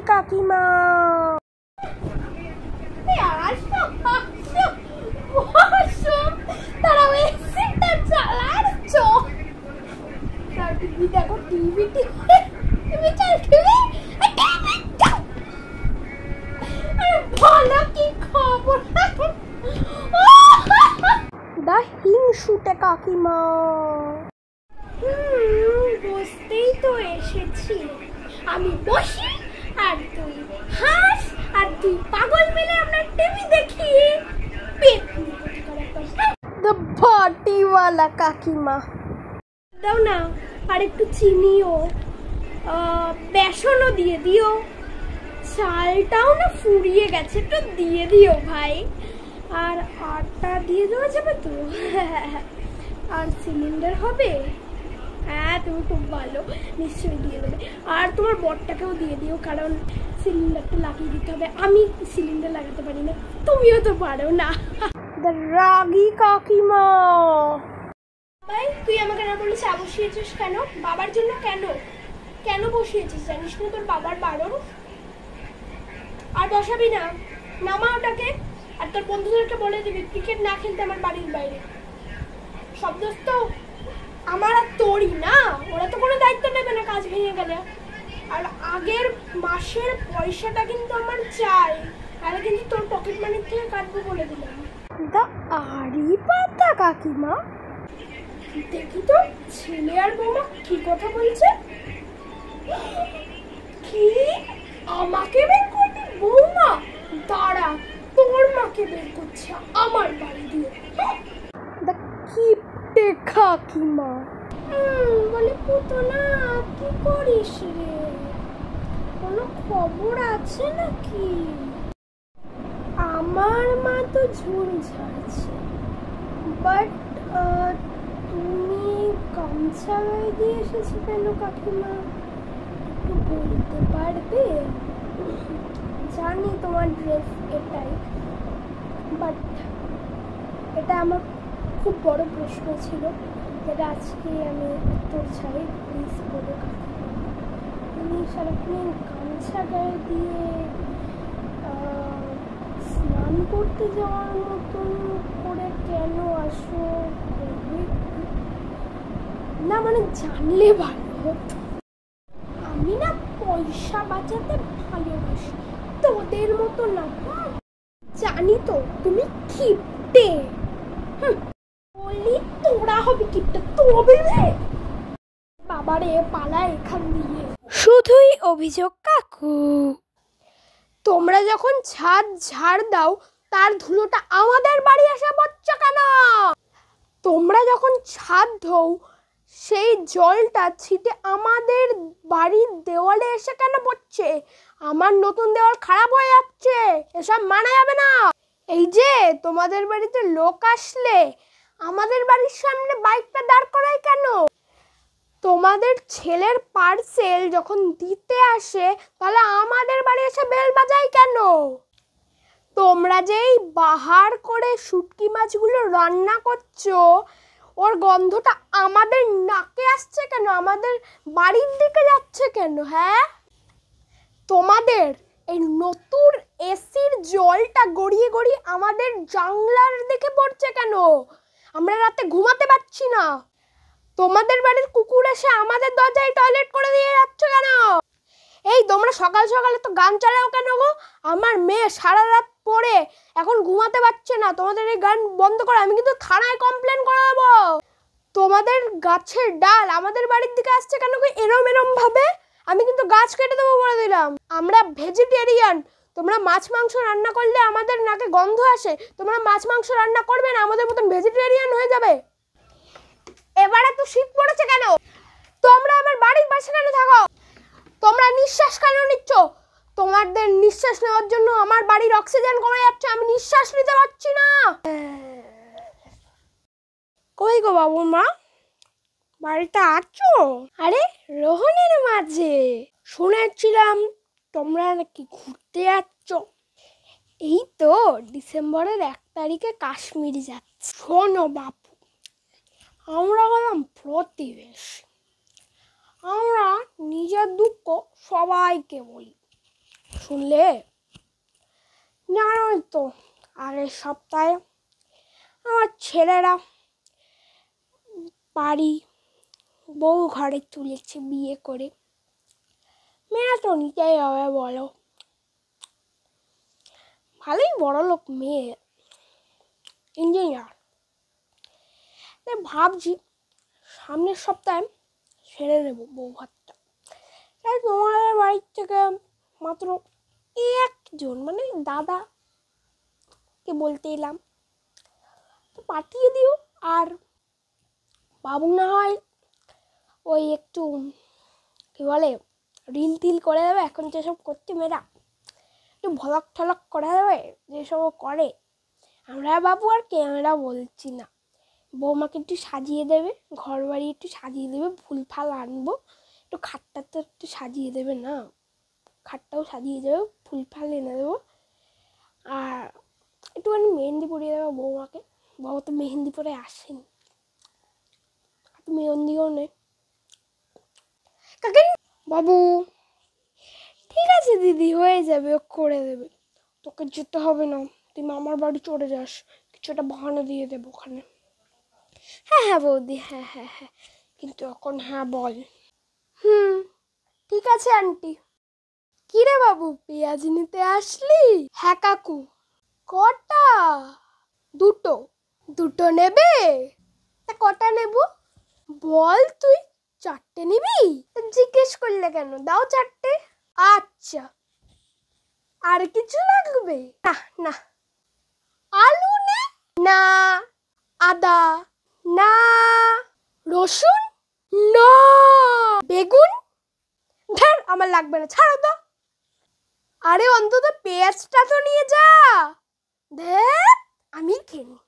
কাকিমা। দেখো টিভি ভালো কি খবর? দা হিংসুটে কাকিমা। বসতেই তো এসেছি, আমি বসি আর তুই হাস আর তুই পাগল মিলে আমরা টিভি দেখি। দ্য ভাটিওয়ালা কাকিমা। দাও না আর একটু চিনিও, বেসনও দিয়ে দিও, চালটাও না ফুরিয়ে গেছে, একটু দিয়ে দিও ভাই, আর আটা দিয়ে দেওয়া যাবে তো? আর সিলিন্ডার হবে? হ্যাঁ তুমি খুব ভালো, নিশ্চয়ই দিয়ে দেবে। আর তোমার বরটাকেও দিয়ে দিও, কারণ সিলিন্ডারটা লাগিয়ে দিতে হবে। আমি সিলিন্ডার লাগাতে পারি না, তুমিও তো পারো না। রাগী কাকিমা। ভাই তুই আমাকে না বলে চা বসিয়েছিস কেন? বাবার জন্য কেন কেন বসিয়েছিস? জানিস না তোর বাবার বারণ? আর বসাবি না, নামা ওটাকে। আর তোর বন্ধুদেরকে বলে দিবি ক্রিকেট না খেলতে আমার বাড়ির বাইরে। সব দোষ তো আমার আর তোরই না, ওরা তো কোনো দায়িত্ব নেবে না কাজ ভেঙে গেলে। আর আগের মাসের পয়সাটা কিন্তু আমার চাই, তাহলে কিন্তু তোর পকেট মানির থেকে কাটবো বলে দিলাম। দা আরি পাতা কাকিমা। দেখি তো ছেলে আর বৌমা কি কথা বলছে। কি আমাকে বের করবি? বৌমা দাঁড়া, তোর মাকে বের করছে আমার বাড়ি দিয়ে। কিপটে কাকিমা। বলে পুতনা কি করিস রে? কোনো খবর আছে নাকি? আমার মা তো ঝুল ঝাড়ছে, বাট তুমি গামছা গায়ে দিয়ে এসেছো কেন কাকিমা? একটু বলতে পারবে? জানি তোমার ড্রেস এটাই, বাট এটা আমার খুব বড় প্রশ্ন ছিল, যেটা আজকে আমি উত্তর চাই। প্লিজ বলো কাকিমা, তুমি সারাক্ষণ গামছা গায়ে দিয়ে স্নান করতে যাওয়ার মতন করে কেন আসো? না মানে জানলে ভালো হতো। আমি না পয়সা বাঁচাতে ভালোবাসি, তোদের মতো না। জানি তো তুমি কিপটে, বলি তোরা হবে কিপটে তবে রে। বাবারে পালা এখান দিয়ে। শুধুই অভিযোগ কাকু। তোমরা যখন ছাদ ঝাড় দাও তার ধুলোটা আমাদের বাড়ি এসে পড়ছে কেন? তোমরা যখন ছাদ ধোও সেই জলটা ছিটে আমাদের বাড়ির দেওয়ালে এসে কেন পড়ছে? আমার নতুন দেওয়াল খারাপ হয়ে যাচ্ছে, এসব মানা যাবে না। এই যে তোমাদের বাড়িতে লোক আসলে আমাদের বাড়ির সামনে বাইকটা দাঁড় করায় কেন? তোমাদের ছেলের পার্সেল যখন দিতে আসে তাহলে আমাদের বাড়ি এসে বেল বাজায় কেন? তোমরা যেই বাহার করে শুটকি মাছগুলো রান্না করছো ওর গন্ধটা আমাদের নাকে আসছে কেন? আমাদের বাড়ির দিকে যাচ্ছে কেন? হ্যাঁ, তোমাদের এই নতুন এসির জলটা গড়িয়ে গড়িয়ে আমাদের জানলার দিকে পড়ছে কেন? আমরা রাতে ঘুমাতে পারছি না। তোমাদের বাড়ির কুকুর এসে আমাদের দরজায় টয়লেট করে দিয়ে যাচ্ছে কেন? এই তোমরা সকাল সকালে তো গান চালাও কেন গো? আমার মেয়ে সারা রাত পড়ে এখন ঘুমাতে পারছে না, তোমাদের এই গান বন্ধ করো, আমি কিন্তু থানায় কমপ্লেন করে দেবো। তোমাদের গাছের ডাল আমাদের বাড়ির দিকে আসছে কেন গো এরম এরম ভাবে? আমি কিন্তু গাছ কেটে দেবো বলে দিলাম। আমরা ভেজিটেরিয়ান, তোমরা মাছ মাংস রান্না করলে আমাদের নাকে গন্ধ আসে, তোমরা মাছ মাংস রান্না করবে না, আমাদের মতন ভেজিটেরিয়ান হয়ে যাবে। এবারে তো শীত পড়েছে কেন? তোমরা আমার বাড়ির পাশে কেন থাকো? তোমরা নিঃশ্বাস কেন নিচ্ছ? তোমাদের নিঃশ্বাস নেওয়ার জন্য আমার বাড়ির অক্সিজেন কমে যাচ্ছে, আমি নিঃশ্বাস নিতে পারছি না। কই গো বাবু মা, বাড়িতে আছো? আরে রোহনের মাঝে শুনেছিলাম তোমরা নাকি ঘুরতে যাচ্ছ। এই তো ডিসেম্বরের 1 তারিখে কাশ্মীর যাচ্ছি। শোনো বাপু, আমরা হলাম প্রতিবেশী, আমরা নিজের দুঃখ সবাইকে বলি, শুনলে? জানোই তো আগের সপ্তাহে আমার ছেলেরা বাড়ি বউ ঘরে তুলেছে বিয়ে করে। মেয়েরা তো নিতেই হবে বলো, ভালোই বড় লোক মেয়ে, ইঞ্জিনিয়ার। ভাবছি সামনের সপ্তাহে সেরে নেবো বউ ভাতটা। তাই তোমাদের বাড়ির থেকে মাত্র একজন মানে দাদাকে বলতে এলাম, তো পাঠিয়ে দিও। আর বাবু না হয় ওই একটু কি বলে রিল টিল করে দেবে, এখন যেসব করছে মেয়েরা, একটু ভলক ঠলক করে দেবে যেসব করে। আমরা বাবু আর ক্যামেরা বলছি না, বৌমাকে একটু সাজিয়ে দেবে, ঘর বাড়ি একটু সাজিয়ে দেবে, ফুল ফাল আনবো, একটু খাটটা তো একটু সাজিয়ে দেবে না, খাটটাও সাজিয়ে দেবে, ফুল ফাল এনে দেবো। আর একটুখানি মেহেন্দি পরিয়ে দেবো বৌমাকে, বাবা তো মেহেন্দি পরে আসেনি, মেহেন্দিও নেই। কাকে বাবু ঠিক আছে দিদি, হয়ে যাবে, ও করে দেবে, তোকে যেতে হবে না, তুই মামার বাড়ি চলে যাস, কিছুটা বাহানা দিয়ে দেবো ওখানে। হ্যাঁ হ্যাঁ বৌদি, হ্যাঁ হ্যাঁ হ্যাঁ, কিন্তু এখন হ্যাঁ বল। ঠিক আছে আন্টি। কিরে বাবু, পেঁয়াজ নিতে আসলি? হ্যাঁ কাকু। কটা? দুটো। দুটো নেবে? তা কটা নেব বল তুই? চারটে নিবি? জিজ্ঞেস করলে কেন, দাও চারটে। আচ্ছা, আর কিছু লাগবে? না না। আলু নে না, আদা না, রসুন না, বেগুন ধর আমার লাগবে না, ছাড়ো তো। আরে অন্তত পেঁয়াজটা তো নিয়ে যা, ধের আমি খেয়ে নি।